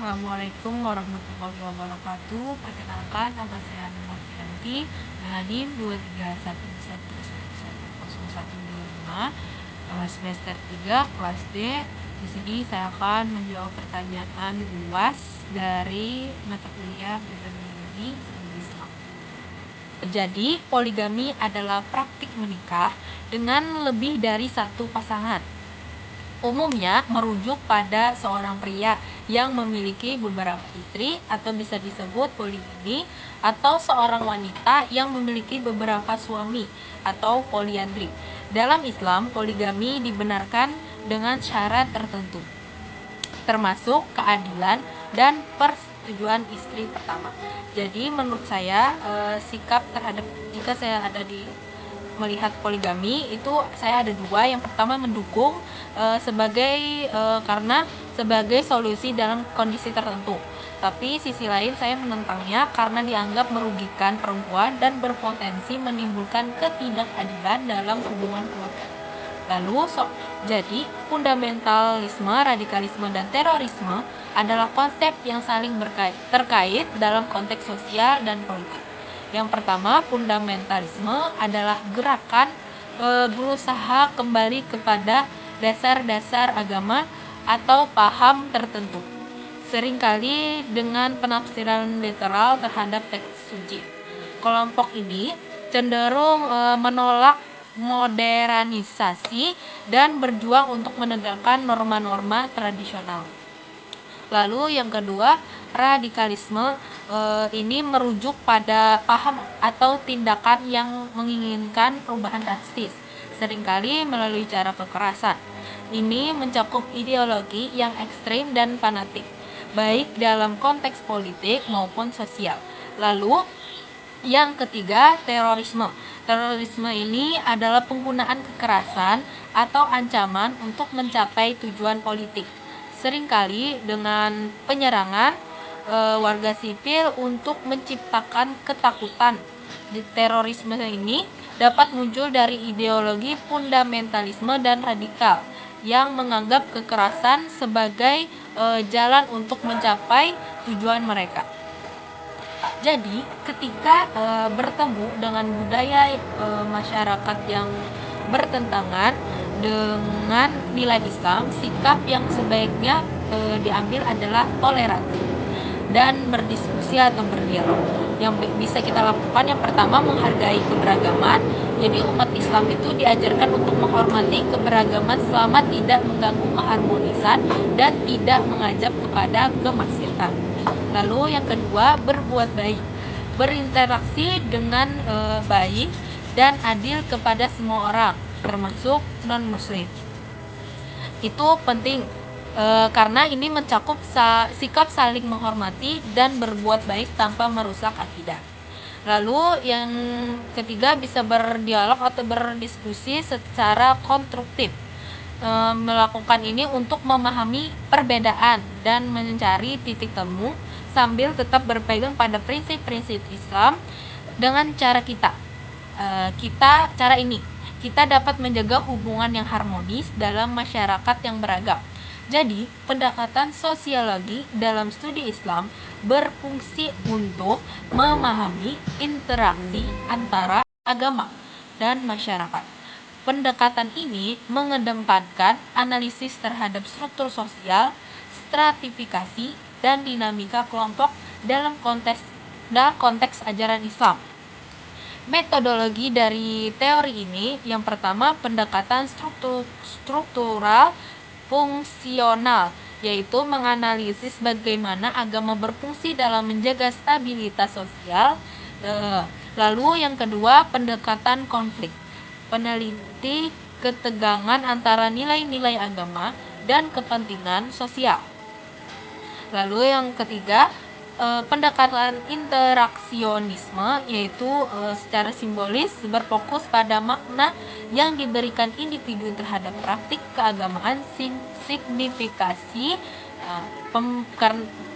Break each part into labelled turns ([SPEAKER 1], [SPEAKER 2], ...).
[SPEAKER 1] Assalamualaikum warahmatullahi wabarakatuh. Perkenalkan, nama saya Novianti Hadim 2311110125 semester 3 kelas D. Di sini saya akan menjawab pertanyaan UAS dari mata kuliah Poligami Islam. Jadi, poligami adalah praktik menikah dengan lebih dari satu pasangan. Umumnya merujuk pada seorang pria yang memiliki beberapa istri atau bisa disebut poligami, atau seorang wanita yang memiliki beberapa suami atau poliandri. Dalam Islam, poligami dibenarkan dengan syarat tertentu, termasuk keadilan dan persetujuan istri pertama. Jadi menurut saya sikap terhadap jika saya ada di melihat poligami itu saya ada dua. Yang pertama mendukung karena sebagai solusi dalam kondisi tertentu. Tapi sisi lain saya menentangnya karena dianggap merugikan perempuan dan berpotensi menimbulkan ketidakadilan dalam hubungan keluarga. Jadi fundamentalisme, radikalisme, dan terorisme adalah konsep yang saling terkait dalam konteks sosial dan politik. Yang pertama, fundamentalisme adalah gerakan berusaha kembali kepada dasar-dasar agama atau paham tertentu, seringkali dengan penafsiran literal terhadap teks suci. Kelompok ini cenderung menolak modernisasi dan berjuang untuk menegakkan norma-norma tradisional. Lalu yang kedua, radikalisme ini merujuk pada paham atau tindakan yang menginginkan perubahan drastis, seringkali melalui cara kekerasan. Ini mencakup ideologi yang ekstrim dan fanatik, baik dalam konteks politik maupun sosial. Lalu yang ketiga, terorisme. Terorisme ini adalah penggunaan kekerasan atau ancaman untuk mencapai tujuan politik, seringkali dengan penyerangan warga sipil untuk menciptakan ketakutan. Terorisme ini dapat muncul dari ideologi fundamentalisme dan radikal yang menganggap kekerasan sebagai jalan untuk mencapai tujuan mereka. Jadi ketika bertemu dengan budaya masyarakat yang bertentangan dengan nilai Islam, sikap yang sebaiknya diambil adalah toleransi dan berdiskusi atau berdialog. Yang bisa kita lakukan, yang pertama, menghargai keberagaman. Jadi umat Islam itu diajarkan untuk menghormati keberagaman selama tidak mengganggu keharmonisan dan tidak mengajak kepada kemaksiatan. Lalu yang kedua, berbuat baik, berinteraksi dengan baik dan adil kepada semua orang, termasuk non-muslim. Itu penting karena ini mencakup sikap saling menghormati dan berbuat baik tanpa merusak akidah. Lalu yang ketiga, bisa berdialog atau berdiskusi secara konstruktif. Melakukan ini untuk memahami perbedaan dan mencari titik temu sambil tetap berpegang pada prinsip-prinsip Islam. Dengan cara kita dapat menjaga hubungan yang harmonis dalam masyarakat yang beragam. Jadi, pendekatan sosiologi dalam studi Islam berfungsi untuk memahami interaksi antara agama dan masyarakat. Pendekatan ini mengedepankan analisis terhadap struktur sosial, stratifikasi, dan dinamika kelompok dalam konteks ajaran Islam. Metodologi dari teori ini, yang pertama, pendekatan struktural fungsional, yaitu menganalisis bagaimana agama berfungsi dalam menjaga stabilitas sosial. Lalu yang kedua, pendekatan konflik, peneliti ketegangan antara nilai-nilai agama dan kepentingan sosial. Lalu yang ketiga, pendekatan interaksionisme, yaitu secara simbolis berfokus pada makna yang diberikan individu terhadap praktik keagamaan signifikasi.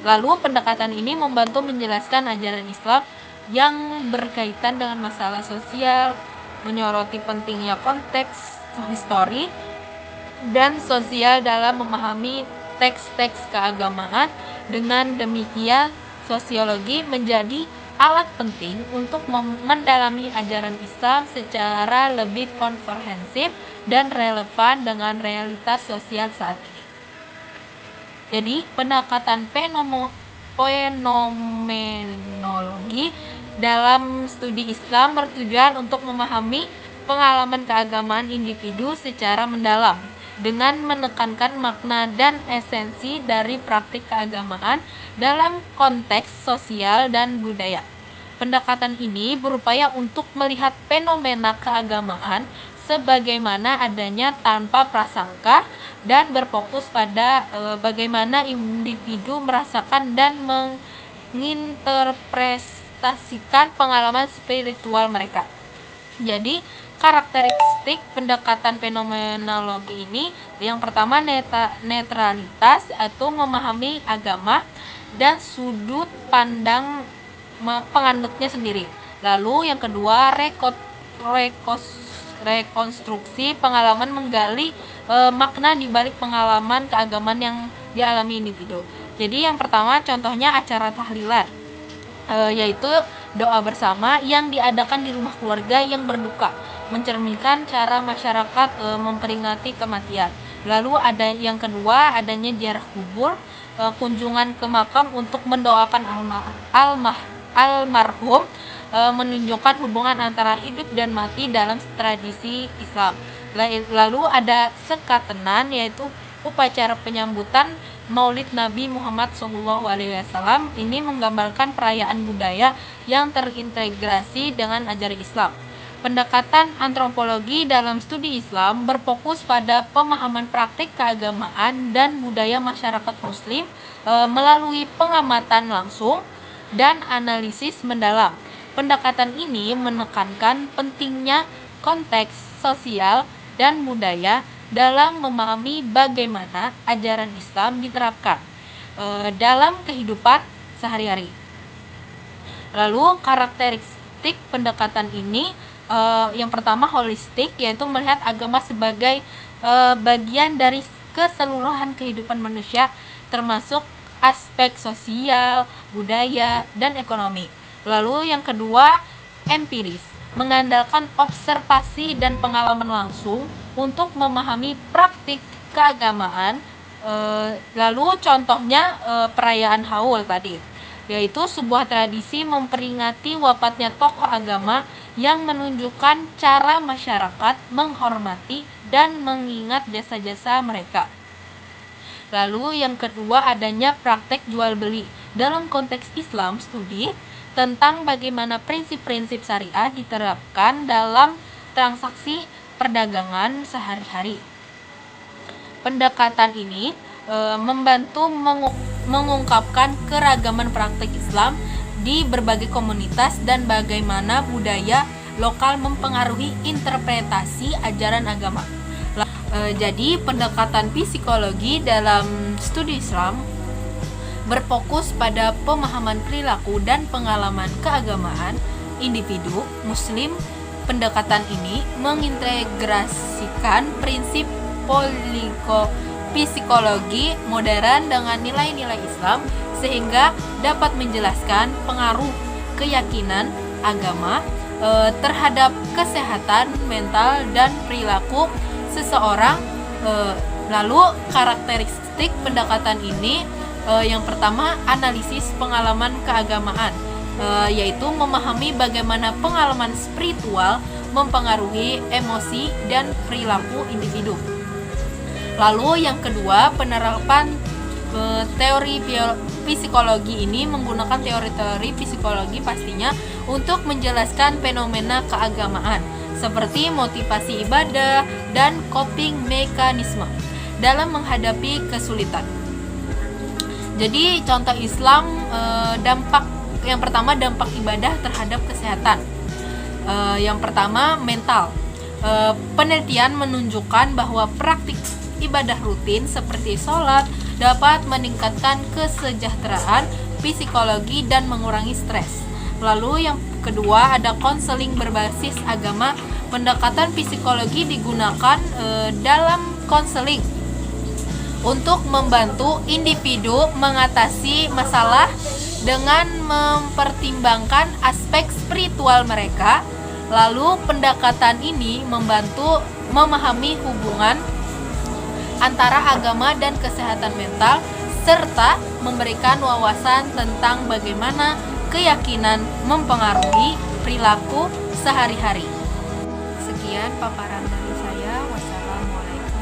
[SPEAKER 1] Lalu pendekatan ini membantu menjelaskan ajaran Islam yang berkaitan dengan masalah sosial, menyoroti pentingnya konteks histori dan sosial dalam memahami teks-teks keagamaan Dengan demikian, sosiologi menjadi alat penting untuk mendalami ajaran Islam secara lebih komprehensif dan relevan dengan realitas sosial saat ini. Jadi, pendekatan fenomenologi dalam studi Islam bertujuan untuk memahami pengalaman keagamaan individu secara mendalam dengan menekankan makna dan esensi dari praktik keagamaan dalam konteks sosial dan budaya. Pendekatan ini berupaya untuk melihat fenomena keagamaan sebagaimana adanya tanpa prasangka dan berfokus pada bagaimana individu merasakan dan menginterpretasikan pengalaman spiritual mereka. Jadi, karakteristik pendekatan fenomenologi ini yang pertama netralitas atau memahami agama dan sudut pandang penganutnya sendiri. Lalu yang kedua rekonstruksi pengalaman, menggali makna di balik pengalaman keagamaan yang dialami individu. Jadi yang pertama contohnya acara tahlilan, yaitu doa bersama yang diadakan di rumah keluarga yang berduka, mencerminkan cara masyarakat memperingati kematian. Lalu ada yang kedua adanya ziarah kubur, kunjungan ke makam untuk mendoakan almarhum, menunjukkan hubungan antara hidup dan mati dalam tradisi Islam. Lalu ada sekatenan, yaitu upacara penyambutan Maulid Nabi Muhammad SAW. Ini menggambarkan perayaan budaya yang terintegrasi dengan ajaran Islam. Pendekatan antropologi dalam studi Islam berfokus pada pemahaman praktik keagamaan dan budaya masyarakat Muslim melalui pengamatan langsung dan analisis mendalam. Pendekatan ini menekankan pentingnya konteks sosial dan budaya dalam memahami bagaimana ajaran Islam diterapkan dalam kehidupan sehari-hari. Lalu karakteristik pendekatan ini yang pertama holistik, yaitu melihat agama sebagai bagian dari keseluruhan kehidupan manusia, termasuk aspek sosial, budaya, dan ekonomi. Lalu yang kedua empiris, mengandalkan observasi dan pengalaman langsung untuk memahami praktik keagamaan. Lalu contohnya perayaan Haul tadi, yaitu sebuah tradisi memperingati wafatnya tokoh agama yang menunjukkan cara masyarakat menghormati dan mengingat jasa-jasa mereka. Lalu yang kedua adanya praktek jual beli. Dalam konteks Islam studi tentang bagaimana prinsip-prinsip syariah diterapkan dalam transaksi perdagangan sehari-hari. Pendekatan ini membantu mengungkapkan keragaman praktik Islam di berbagai komunitas dan bagaimana budaya lokal mempengaruhi interpretasi ajaran agama. Jadi pendekatan psikologi dalam studi Islam berfokus pada pemahaman perilaku dan pengalaman keagamaan individu Muslim. Pendekatan ini mengintegrasikan prinsip psikologi modern dengan nilai-nilai Islam sehingga dapat menjelaskan pengaruh keyakinan agama terhadap kesehatan mental dan perilaku seseorang. Lalu karakteristik pendekatan ini yang pertama analisis pengalaman keagamaan, yaitu memahami bagaimana pengalaman spiritual mempengaruhi emosi dan perilaku individu. Lalu yang kedua penerapan teori psikologi ini menggunakan teori-teori psikologi pastinya untuk menjelaskan fenomena keagamaan seperti motivasi ibadah dan coping mekanisme dalam menghadapi kesulitan. Jadi contoh Islam, dampak yang pertama dampak ibadah terhadap kesehatan. Yang pertama mental. Penelitian menunjukkan bahwa praktik ibadah rutin seperti sholat dapat meningkatkan kesejahteraan psikologi dan mengurangi stres. Lalu yang kedua ada konseling berbasis agama. Pendekatan psikologi digunakan dalam konseling untuk membantu individu mengatasi masalah dengan mempertimbangkan aspek spiritual mereka. Lalu pendekatan ini membantu memahami hubungan antara agama dan kesehatan mental, serta memberikan wawasan tentang bagaimana keyakinan mempengaruhi perilaku sehari-hari. Sekian paparan dari saya. Wassalamualaikum.